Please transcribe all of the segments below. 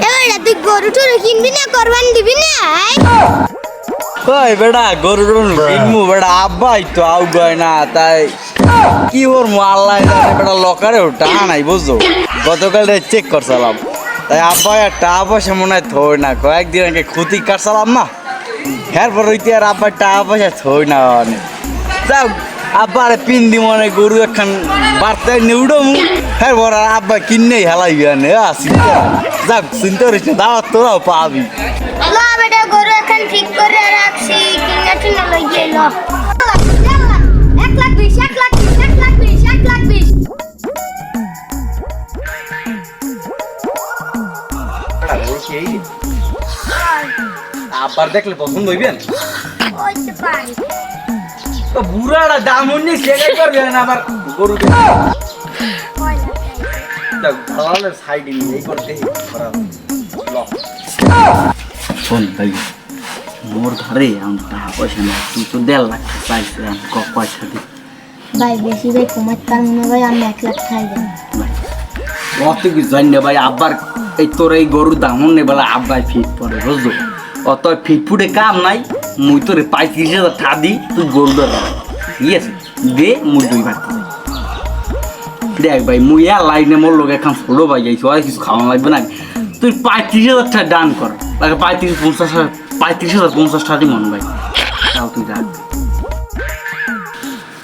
এবারে তুই গরু টরু কিনবি না, কোরবানি দিবি না? কই বেটা গরু টরু কিনবো বেটা, আব্বাই তো আউ গয় না, তাই কি ওর আল্লাহ জানে বেটা, লকারে টাকা নাই বুঝছো। গতকাল চেক করছিলাম, তাই আব্বাই আর টাকা পয়সা মনে হয় থই না, কয়েকদিন আগে ক্ষতি কাটছিলাম না, এরপর হইতে আর আব্বার টাকা পয়সা থই না। যাও আব্বার পিন্দি মনে গরু একখান বার্তায় নিউডমু, এরপর আর আব্বা কিনেই হেলাইবি আনে যাক চিন্তা করিস না, দাওয়াত তোরাও পাবি। না বেটা গরু এখন ঠিক করে রাখছি, কিনা টিনা লই গেল 1,20,000 1,20,000 আব্বার দেখলে পছন্দ হইবেন হইতে পারে। তো বুড়াটা দাম হইনি সেটাই করবে না আবার গরু দালালের সাইডে এই করতে শোন ভাই, মোর ঘরে আমি টাকা পয়সা না, তুই তো 1.5 লাখ চাইছে, আমি পয়সা দিই ভাই বেশি ভাই কমাতে পারবো না ভাই, আমি 1 লাখ খাই দেন অত কি জানি না ভাই। আব্বার এই তোর এই গরুর দাম নেই বলে আব্বাই ফিট পড়ে বুঝলো, অত ফিট ফুটে কাম নাই। মুই তোরে 35,000 টাকা দিই, তুই গরু ধর ঠিক আছে দে, মুই 2 ভাগ দেখ ভাই। মুই আর লাইনে মোর লোক এখন ছোটো ভাই যাইছি, আর কিছু খাওয়ানো লাগবে না, তুই 35,000 টাকা ডান কর, তাকে 35,050 টাকা দিই মন ভাই, তাও তুই রাখ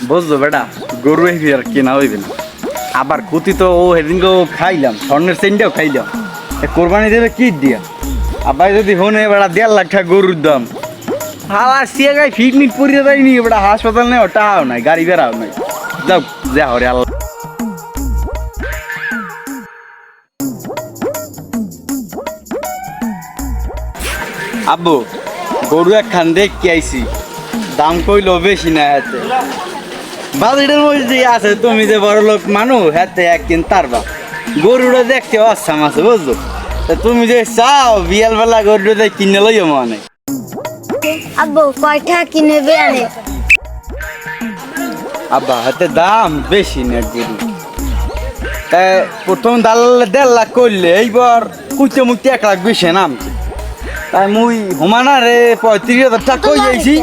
বুঝলো বেটা। গরু আর কেনা হইবে না, আবার ক্ষতি তো ও সেদিনকেও খাইলাম, স্বর্ণের চেনটাও খাইলাম, কোরবানি দেবে কি দিয়া। আবার যদি হনে বেড়া 1.5 লাখ টাকা গরুর দাম, হাওয়া সিয়া গায়ে ফিট মিট পরিয়ে দেয়নি বেড়া, হাসপাতাল নেই, টাকাও নাই, গাড়ি বেড়াও নাই, যাও যা হরে আল্লাহ। আব্বু গরু একখান দেখি আইছি, দাম কইলো বেশি না, হাতে বাজেটের মধ্যে আছে, তুমি যে বড় লোক মানুষ হাতে একদিন তারবা গরুটা দেখতে অসাম আছে বুঝলো। তুমি যে চাও বিয়াল বেলা গরুটা কিনে লইও মনে। আব্বু কয়টা কিনবে আনে? আব্বা হাতে দাম বেশি না গরু, তাই প্রথম দালালে 1.5 লাখ করলে এইবার কুইতে মুইতে 1 লাখ বেশি নামছে, তাই মুই হুমানা রে 35,000 টাকা কই যাইছি।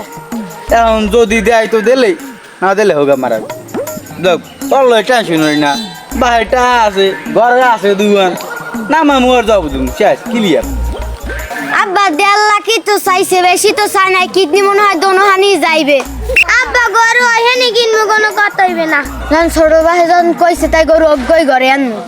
এখন যদি দেয় তো দিলেই, না দিলে হোক মারা দেখ তোর টেনশন হই না, বাড়িটা আছে ঘরে আছে দুয়ান না, মামু আর যাবো তুমি শেষ ক্লিয়ার। আব্বা 1.5 লাখই তো চাইছে, বেশি তো চাই নাই, কিডনি মনে হয় দোনোহানি যাইবে। আব্বা গরু এখানে কিনবো, কোনো কথা হইবে না, ছোট ভাই যখন কইছে তাই গরু অজ্ঞই ঘরে আনবো।